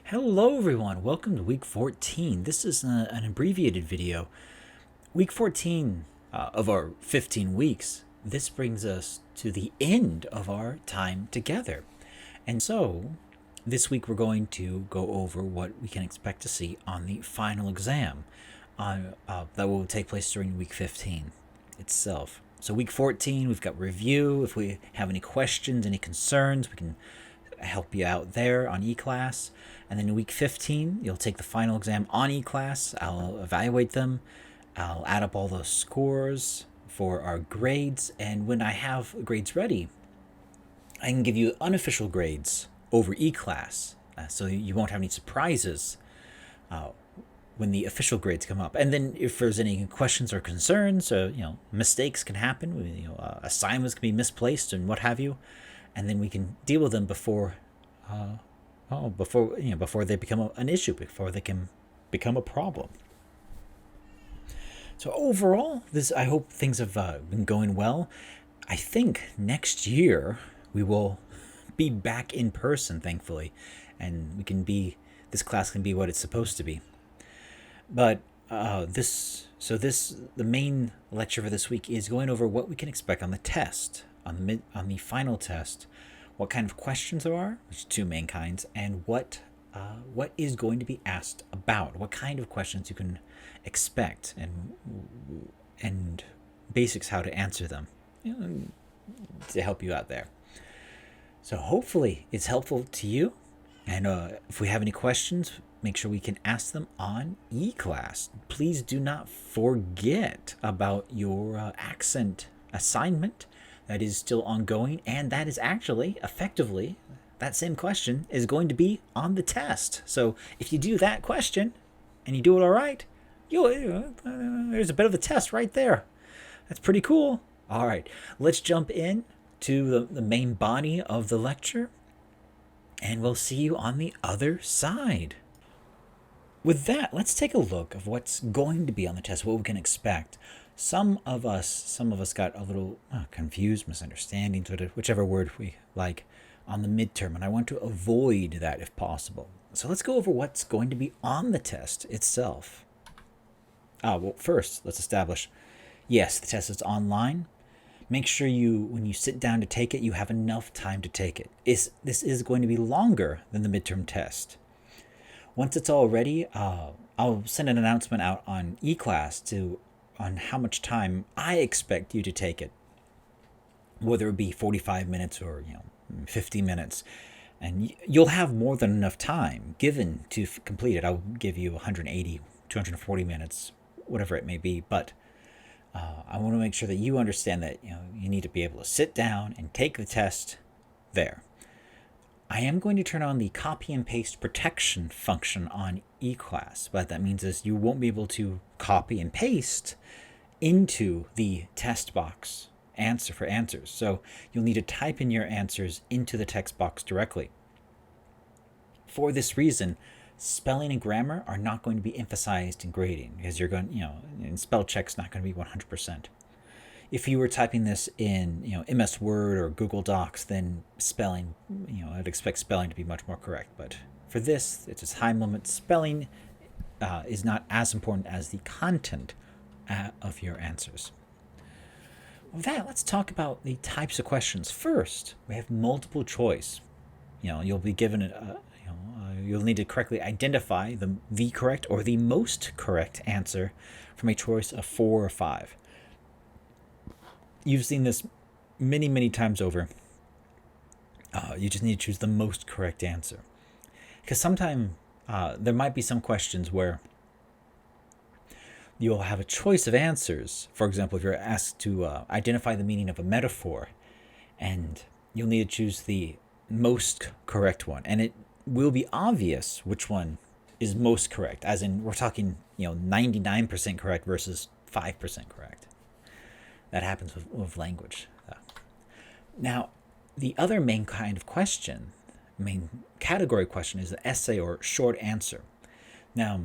Hello everyone, welcome to week 14. This is an abbreviated video. Week 14 of our 15 weeks. This brings us to the end of our time together. And so, this week we're going to go over what we can expect to see on the final exam that will take place during week 15 itself. So week 14, we've got review. If we have any questions, any concerns, we can help you out there on eClass. And then in week 15, you'll take the final exam on eClass. I'll evaluate them. I'll add up all those scores for our grades. And when I have grades ready, I can give you unofficial grades over eClass. So you won't have any surprises when the official grades come up. And then if there's any questions or concerns, mistakes can happen. Assignments can be misplaced and what have you. And then we can deal with them before they become an issue, before they can become a problem. So overall, I hope things have been going well. I think next year we will be back in person, thankfully, and this class can be what it's supposed to be. But the main lecture for this week is going over what we can expect on the test, on the final test, what kind of questions there are, which are two main kinds, and what is going to be asked about, what kind of questions you can expect, and basics how to answer them, to help you out there. So hopefully it's helpful to you, and if we have any questions, make sure we can ask them on eClass. Please do not forget about your accent assignment. That is still ongoing, and that is actually, effectively, that same question is going to be on the test. So if you do that question, and you do it all right, there's a bit of a test right there. That's pretty cool. All right, let's jump in to the main body of the lecture, and we'll see you on the other side. With that, let's take a look of what's going to be on the test, what we can expect. Some of us got a little confused, misunderstanding, sort of whichever word we like, on the midterm, and I want to avoid that if possible. So let's go over what's going to be on the test itself. Well, first, let's establish, yes, the test is online. Make sure when you sit down to take it, you have enough time to take it. This is going to be longer than the midterm test. Once it's all ready, I'll send an announcement out on eClass on how much time I expect you to take it, whether it be 45 minutes or 50 minutes. And you'll have more than enough time given to complete it. I'll give you 180, 240 minutes, whatever it may be. But I want to make sure that you understand that you need to be able to sit down and take the test there. I am going to turn on the copy and paste protection function on eClass. What that means is you won't be able to copy and paste into the test box for answers. So you'll need to type in your answers into the text box directly. For this reason, spelling and grammar are not going to be emphasized in grading, because you're going, and spell check's not going to be 100%. If you were typing this in, MS Word or Google Docs, then spelling, I'd expect spelling to be much more correct. But for this, it's a time limit. Spelling is not as important as the content of your answers. With that, let's talk about the types of questions. First, we have multiple choice. You'll be given you'll need to correctly identify the correct or the most correct answer from a choice of 4 or 5. You've seen this many, many times over. You just need to choose the most correct answer. Because sometimes there might be some questions where you'll have a choice of answers. For example, if you're asked to identify the meaning of a metaphor, and you'll need to choose the most correct one. And it will be obvious which one is most correct, as in we're talking 99% correct versus 5% correct. That happens with language. Now, the other main kind of question, main category question, is the essay or short answer. Now,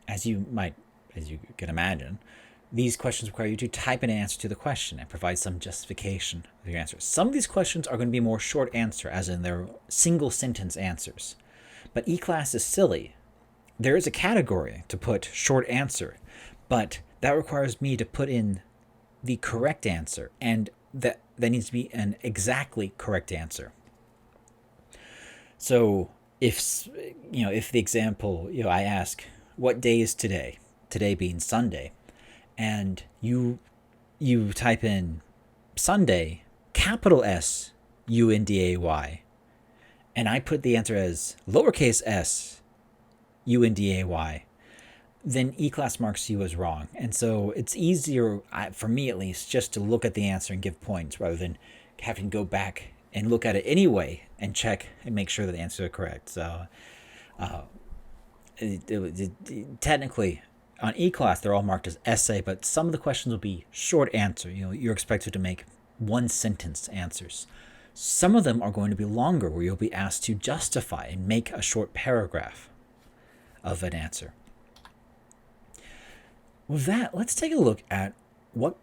as you can imagine, these questions require you to type an answer to the question and provide some justification of your answer. Some of these questions are going to be more short answer, as in they're single sentence answers. But E-class is silly. There is a category to put short answer, but that requires me to put in the correct answer, and that needs to be an exactly correct answer. So if if the example, I ask, what day is today? Today being Sunday, and you type in Sunday, capital S UNDAY, and I put the answer as lowercase s UNDAY, then E-class marks you as wrong. And so it's easier, for me at least, just to look at the answer and give points rather than having to go back and look at it anyway and check and make sure that the answers are correct. So technically, on E-class, they're all marked as essay, but some of the questions will be short answer. You're expected to make one sentence answers. Some of them are going to be longer, where you'll be asked to justify and make a short paragraph of an answer. With that, let's take a look at what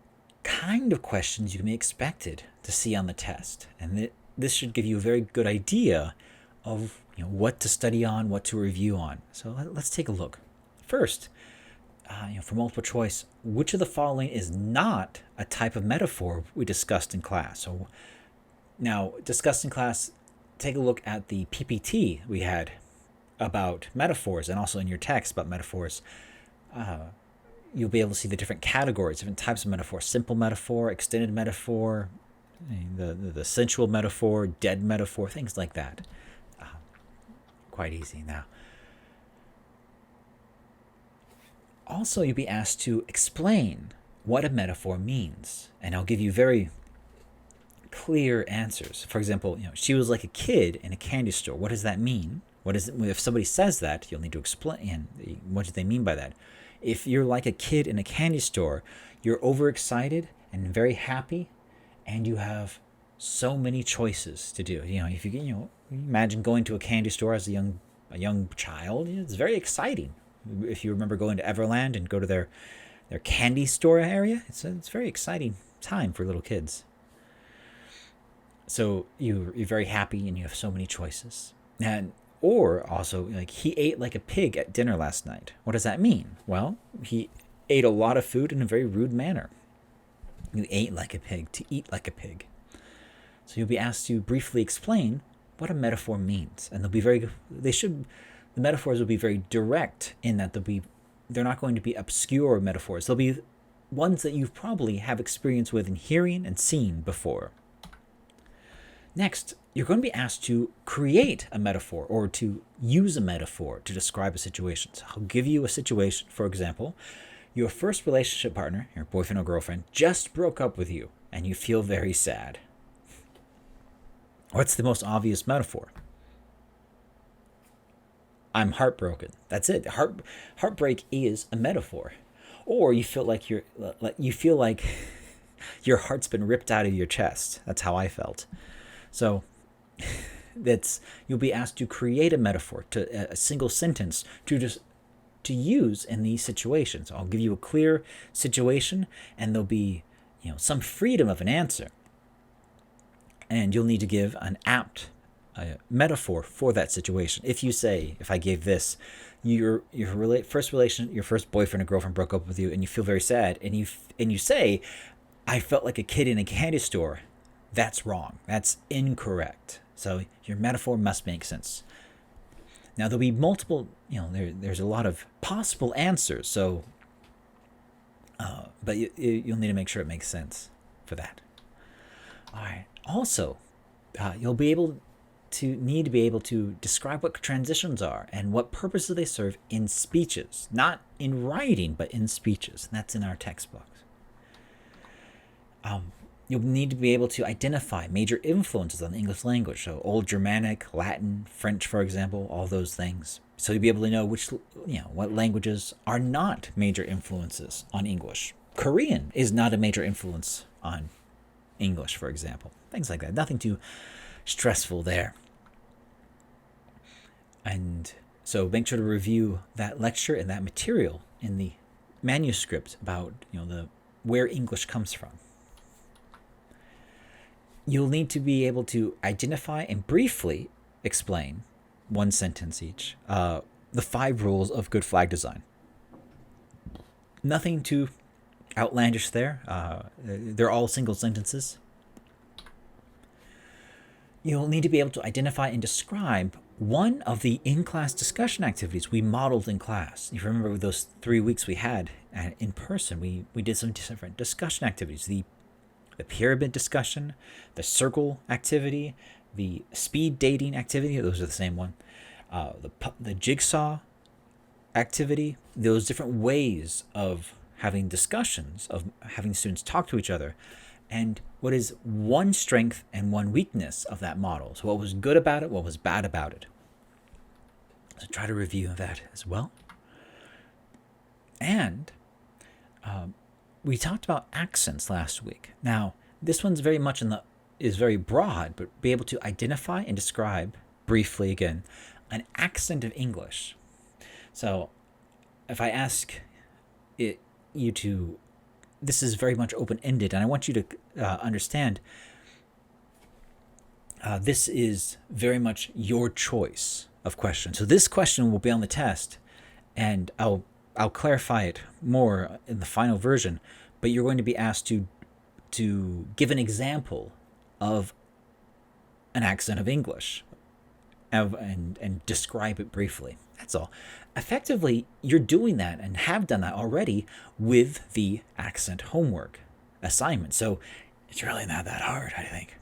kind of questions you can be expected to see on the test. And this should give you a very good idea of what to study on, what to review on. So let's take a look. First, for multiple choice, which of the following is not a type of metaphor we discussed in class? So now, discussed in class, take a look at the PPT we had about metaphors, and also in your text about metaphors. You'll be able to see the different categories, different types of metaphor: simple metaphor, extended metaphor, the sensual metaphor, dead metaphor, things like that. Quite easy now. Also, you'll be asked to explain what a metaphor means, and I'll give you very clear answers. For example, she was like a kid in a candy store. What does that mean? What is it? If somebody says that, you'll need to explain what do they mean by that. If you're like a kid in a candy store, you're overexcited and very happy, and you have so many choices to do. If you imagine going to a candy store as a young child, it's very exciting. If you remember going to Everland and go to their candy store area, it's a very exciting time for little kids. So you're very happy and you have so many choices. Or also, like, he ate like a pig at dinner last night. What does that mean? Well, he ate a lot of food in a very rude manner. You ate like a pig, to eat like a pig. So you'll be asked to briefly explain what a metaphor means. And the metaphors will be very direct in that they're not going to be obscure metaphors. They'll be ones that you probably have experience with in hearing and seeing before. Next, you're going to be asked to create a metaphor or to use a metaphor to describe a situation. So I'll give you a situation. For example, your first relationship partner, your boyfriend or girlfriend, just broke up with you and you feel very sad. What's the most obvious metaphor? I'm heartbroken. That's it. Heartbreak is a metaphor. Or you feel like your heart's been ripped out of your chest. That's how I felt. So you'll be asked to create a metaphor, a single sentence to use in these situations. I'll give you a clear situation, and there'll be some freedom of an answer, and you'll need to give an apt metaphor for that situation. If I gave this, your first boyfriend or girlfriend broke up with you, and you feel very sad, and you say, I felt like a kid in a candy store. That's wrong. That's incorrect. So your metaphor must make sense. Now there'll be multiple, there's a lot of possible answers. So, but you'll need to make sure it makes sense for that. All right. Also, you'll need to be able to describe what transitions are and what purposes they serve in speeches, not in writing, but in speeches. And that's in our textbooks. You'll need to be able to identify major influences on the English language. So Old Germanic, Latin, French, for example, all those things. So you'll be able to know what languages are not major influences on English. Korean is not a major influence on English, for example. Things like that. Nothing too stressful there. And so make sure to review that lecture and that material in the manuscript about where English comes from. You'll need to be able to identify and briefly explain one sentence each. The 5 rules of good flag design. Nothing too outlandish there. They're all single sentences. You'll need to be able to identify and describe one of the in-class discussion activities we modeled in class. If you remember those 3 weeks we had in person, we did some different discussion activities. The pyramid discussion, the circle activity, the speed dating activity, those are the same one, the jigsaw activity, those different ways of having discussions, of having students talk to each other, and what is one strength and one weakness of that model. So what was good about it, what was bad about it. So try to review that as well. And we talked about accents last week. Now, this one's very much is very broad, but be able to identify and describe briefly again an accent of English. So if I ask you to, this is very much open-ended, and I want you to understand this is very much your choice of question. So this question will be on the test, and I'll clarify it more in the final version, but you're going to be asked to give an example of an accent of English and describe it briefly. That's all. Effectively, you're doing that and have done that already with the accent homework assignment. So it's really not that hard, I think.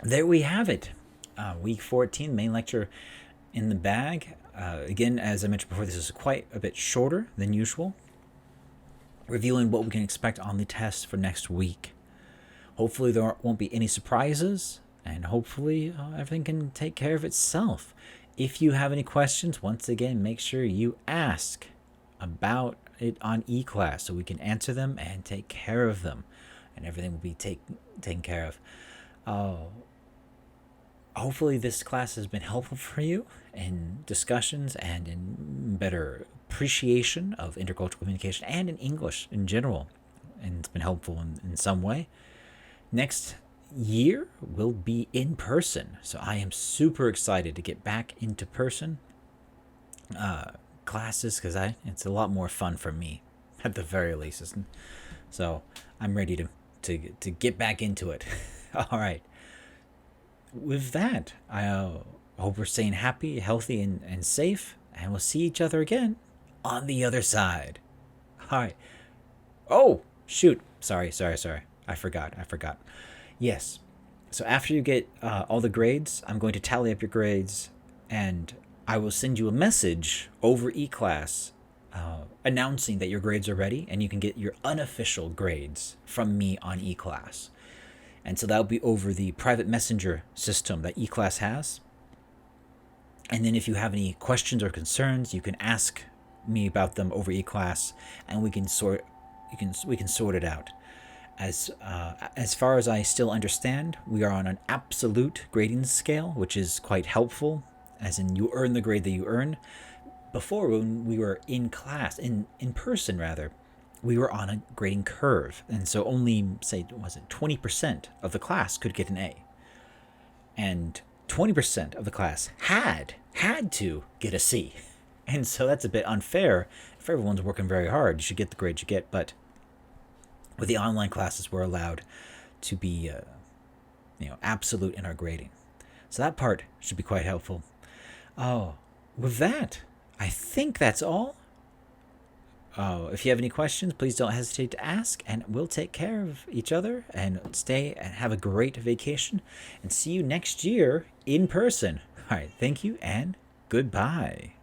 There we have it. Week 14, main lecture in the bag. Again, as I mentioned before, this is quite a bit shorter than usual. Reviewing what we can expect on the test for next week. Hopefully there won't be any surprises, and hopefully everything can take care of itself. If you have any questions, once again, make sure you ask about it on eClass so we can answer them and take care of them, and everything will be taken care of. Hopefully this class has been helpful for you in discussions and in better appreciation of intercultural communication and in English in general, and it's been helpful in some way. Next year will be in person, so I am super excited to get back into person classes, because it's a lot more fun for me at the very least. So I'm ready to get back into it. All right. With that, I hope we're staying happy, healthy, and safe, and we'll see each other again on the other side. All right. Oh, shoot. Sorry. I forgot. Yes. So after you get all the grades, I'm going to tally up your grades, and I will send you a message over eClass announcing that your grades are ready, and you can get your unofficial grades from me on eClass. And so that'll be over the private messenger system that eClass has. And then if you have any questions or concerns, you can ask me about them over eClass, and we can sort it out. As far as I still understand, we are on an absolute grading scale, which is quite helpful, as in you earn the grade that you earn. Before, when we were in class, in person rather, we were on a grading curve, and so only, say, 20% of the class could get an A, and 20% of the class had to get a C, and so that's a bit unfair. If everyone's working very hard, you should get the grade you get, but with the online classes, we're allowed to be, absolute in our grading, so that part should be quite helpful. Oh, with that, I think that's all. If you have any questions, please don't hesitate to ask, and we'll take care of each other and stay and have a great vacation, and see you next year in person. All right, thank you and goodbye.